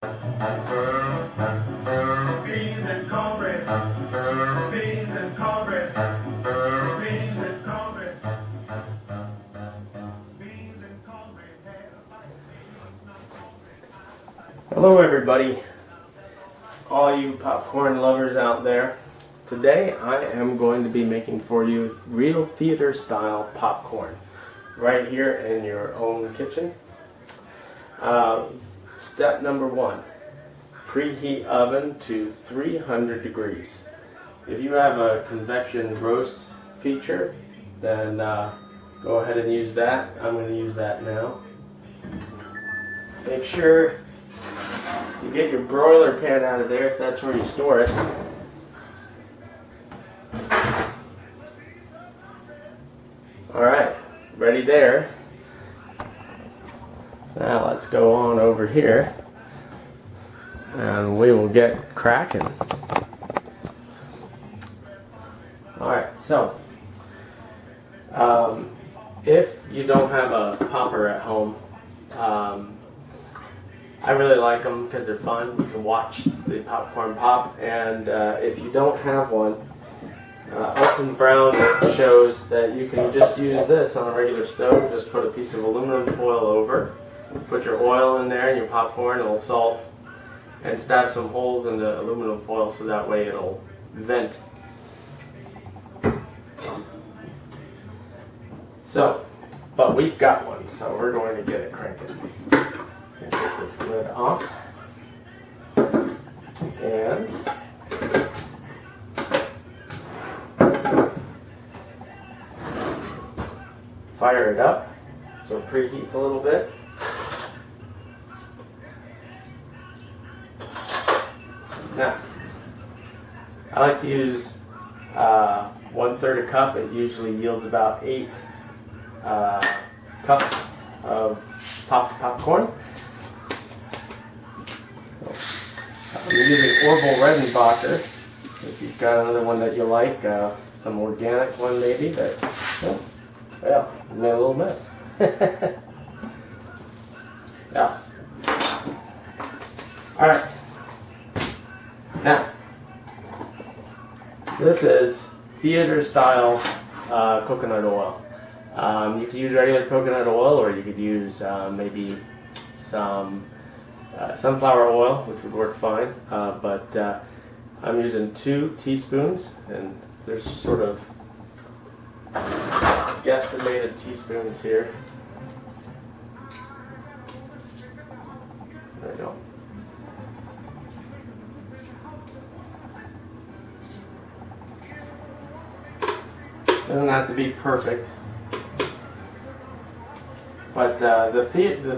Beans and cornbread. Beans and cornbread. Beans and cornbread. Beans and cornbread. Hello everybody, all you popcorn lovers out there. Today I am going to be making for you real theater style popcorn right here in your own kitchen. Step number one, preheat oven to 300 degrees. If you have a convection roast feature, then go ahead and use that. I'm going to use that now. Make sure you get your broiler pan out of there if that's where you store it. Alright, ready there. Now let's go on over here and we will get cracking. Alright, so if you don't have a popper at home, I really like them because they're fun. You can watch the popcorn pop, and if you don't have one, Alton Brown shows that you can just use this on a regular stove. Just put a piece of aluminum foil over, put your oil in there and your popcorn, a little salt, and stab some holes in the aluminum foil so that way it'll vent. So, but we've got one, so we're going to get it cranking. Get this lid off and fire it up so it preheats a little bit. Now, I like to use 1/3 a cup. It usually yields about 8 cups of popcorn. I'm using Orville Redenbacher. If you've got another one that you like, some organic one maybe, but well, made a little mess. Yeah. All right. Now, this is theater style coconut oil. You could use regular coconut oil, or you could use maybe some sunflower oil, which would work fine, but I'm using 2 teaspoons, and there's sort of guesstimated teaspoons here. There we go. Doesn't have to be perfect. But the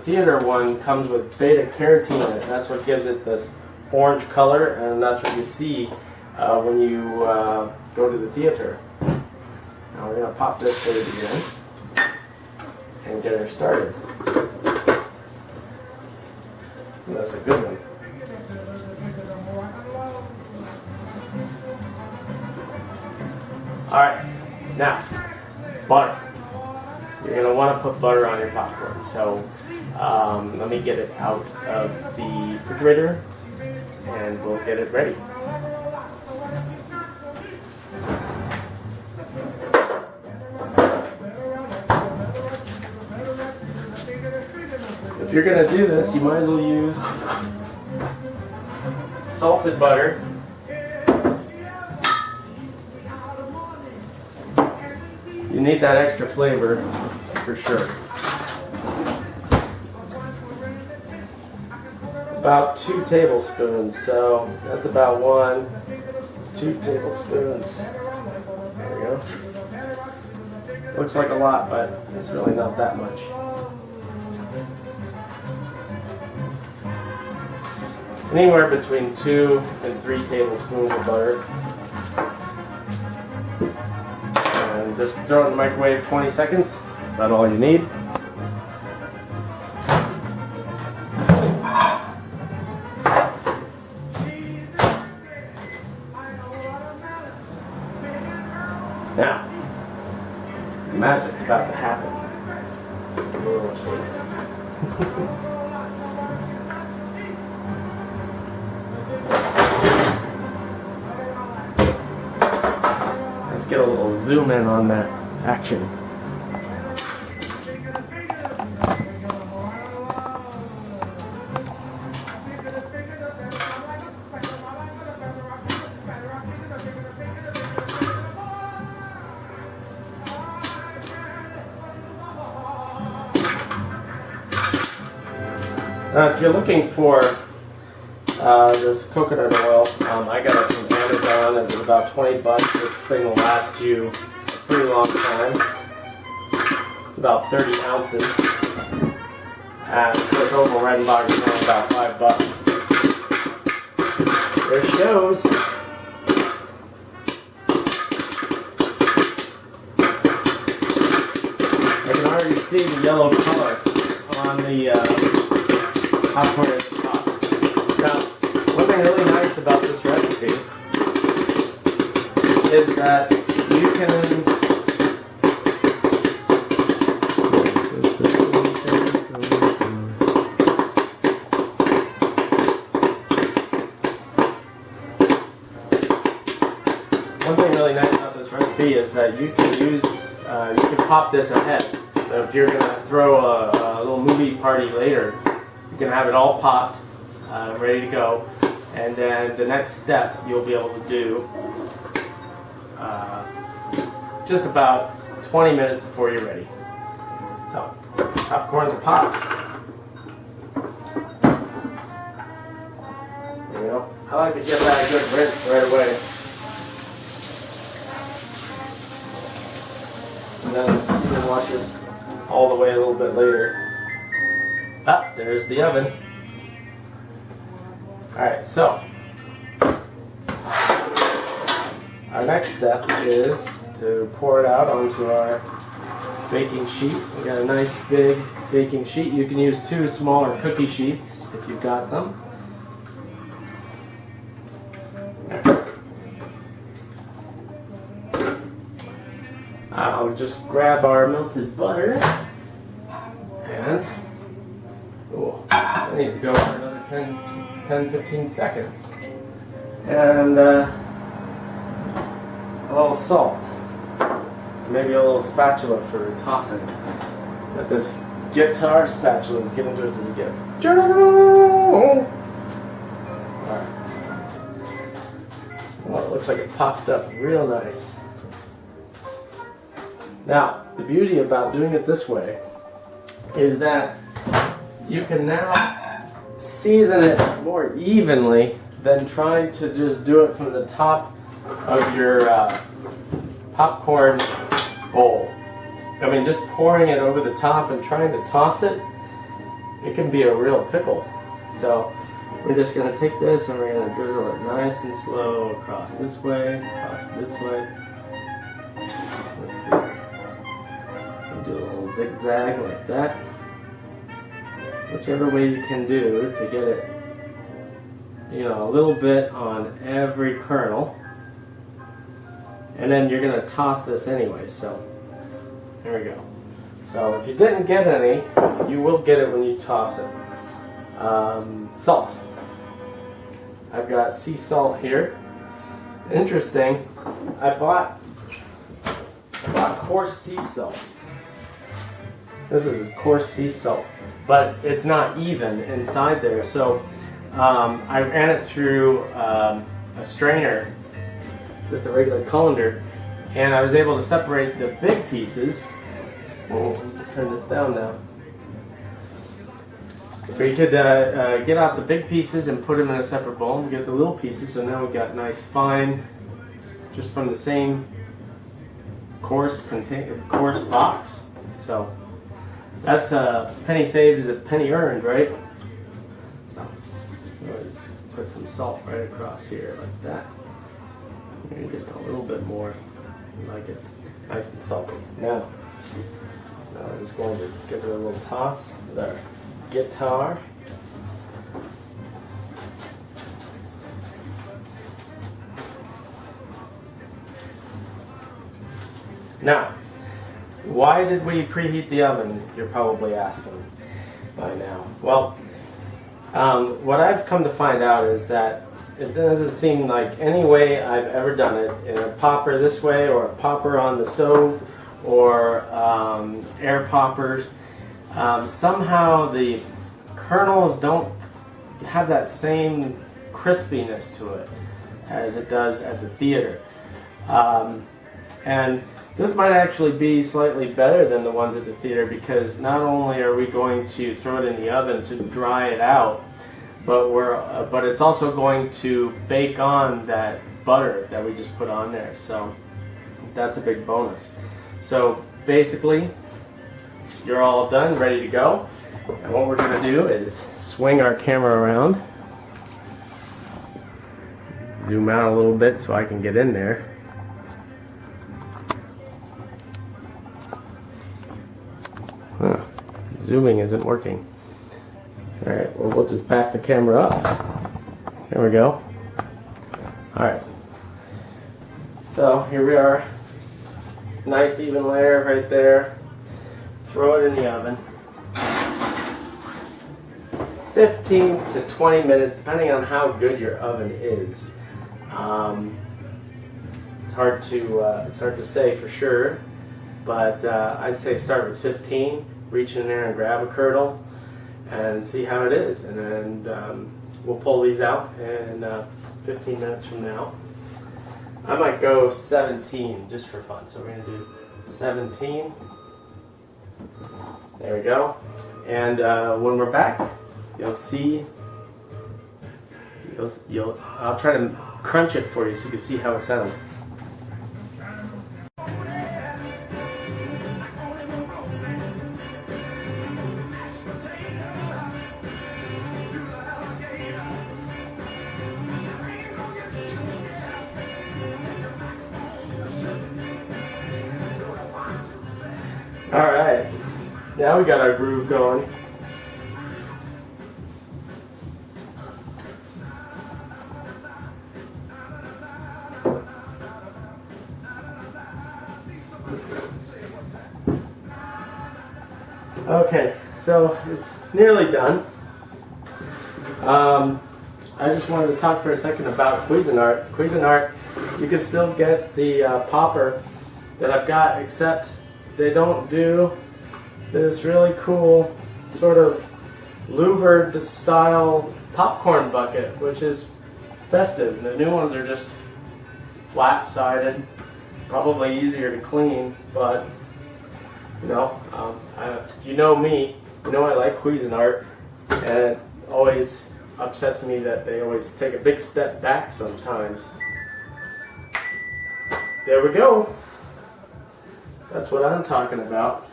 theater one comes with beta carotene in it. That's what gives it this orange color, and that's what you see when you go to the theater. Now we're going to pop this baby in and get her started. And that's a good one. Alright, now, butter. You're going to want to put butter on your popcorn. So let me get it out of the refrigerator and we'll get it ready. If you're going to do this, you might as well use salted butter. You need that extra flavor for sure. About 2 tablespoons, so that's about 2 tablespoons. There we go. Looks like a lot, but it's really not that much. Anywhere between 2 and 3 tablespoons of butter. And just throw it in the microwave 20 seconds. That's about all you need. Now, magic's about to happen. get a little zoom in on that action. Now, if you're looking for this coconut oil, I got it from Amazon. It was about 20 bucks. This thing will last you a pretty long time. It's about 30 ounces. And this Opal Redenbach is only about 5 bucks. There it shows. I can already see the yellow color on the popcorn at the top. Now, one thing really nice about this recipe is that you can is that you can use, you can pop this ahead. So if you're going to throw a little movie party later, you can have it all popped, ready to go, and then the next step you'll be able to do just about 20 minutes before you're ready. So, popcorns are popped. There we go. I like to give that a good rinse right away. And then you can watch it all the way a little bit later. Ah, there's the oven. Alright, so our next step is to pour it out onto our baking sheet. We got a nice big baking sheet. You can use 2 smaller cookie sheets if you've got them. I'll just grab our melted butter and that needs to go for another 10-15 seconds. And a little salt. Maybe a little spatula for tossing. That this guitar spatula was given to us as a gift. Alright. Well, it looks like it popped up real nice. Now, the beauty about doing it this way is that you can now season it more evenly than trying to just do it from the top of your popcorn bowl. I mean, just pouring it over the top and trying to toss it, it can be a real pickle. So we're just going to take this and we're going to drizzle it nice and slow across this way, across this way. Let's see. Do a little zigzag like that. Whichever way you can do to get it, you know, a little bit on every kernel. And then you're going to toss this anyway, so there we go. So if you didn't get any, you will get it when you toss it. Salt. I've got sea salt here. Interesting, I bought coarse sea salt. This is coarse sea salt, but it's not even inside there. So I ran it through a strainer, just a regular colander, and I was able to separate the big pieces. We'll turn this down now. We could get out the big pieces and put them in a separate bowl and get the little pieces. So now we've got nice fine, just from the same coarse box. So that's a penny saved is a penny earned, right? So we'll just put some salt right across here like that. Maybe just a little bit more. I like it nice and salty. Now I'm just going to give it a little toss with our guitar. Now, why did we preheat the oven? You're probably asking by now. Well, what I've come to find out is that it doesn't seem like any way I've ever done it, in a popper this way or a popper on the stove or air poppers, somehow the kernels don't have that same crispiness to it as it does at the theater. And this might actually be slightly better than the ones at the theater, because not only are we going to throw it in the oven to dry it out, but it's also going to bake on that butter that we just put on there. So that's a big bonus. So basically, you're all done, ready to go. And what we're going to do is swing our camera around, zoom out a little bit so I can get in there. Huh. Zooming isn't working. Alright, well, we'll just back the camera up. There we go. Alright. So here we are. Nice even layer right there. Throw it in the oven. 15 to 20 minutes, depending on how good your oven is. It's hard to say for sure, but I'd say start with 15. Reach in there and grab a kernel and see how it is, and then we'll pull these out in 15 minutes from now. I might go 17 just for fun, so we're going to do 17. There we go. And when we're back, you'll see. I'll try to crunch it for you so you can see how it sounds. Alright, now we got our groove going. Okay, so it's nearly done. I just wanted to talk for a second about Cuisinart. Cuisinart, you can still get the popper that I've got, except they don't do this really cool sort of louvered style popcorn bucket, which is festive. The new ones are just flat-sided, probably easier to clean, but you know, if you know me, you know I like Cuisinart, and it always upsets me that they always take a big step back sometimes. There we go. That's what I'm talking about.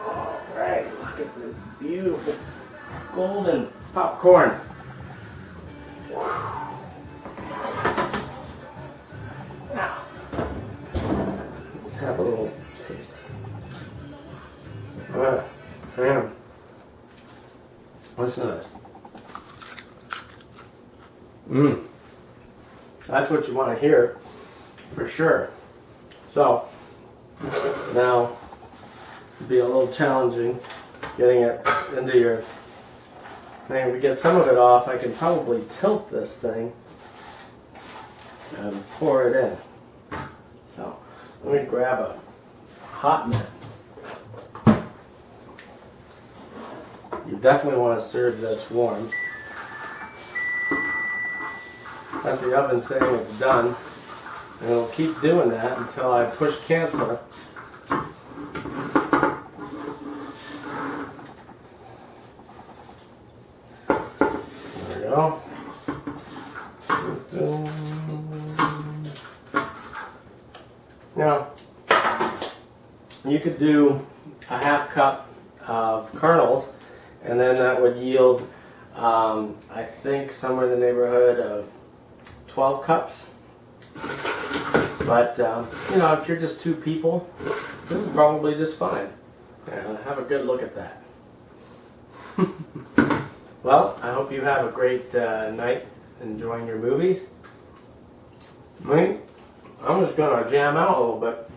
Alright, look at the beautiful golden popcorn. Now, let's have a little taste. Man. Listen to this. That's what you want to hear, for sure. So, now, it'll be a little challenging getting it into your thing. To get some of it off, I can probably tilt this thing and pour it in. So, let me grab a hot mitt. You definitely want to serve this warm. That's the oven saying it's done, and it'll keep doing that until I push cancel. There we go. Now, you could do a half cup of kernels, and then that would yield, I think, somewhere in the neighborhood of 12 cups. But, you know, if you're just two people, this is probably just fine. Have a good look at that. Well, I hope you have a great night enjoying your movies. I'm just going to jam out a little bit.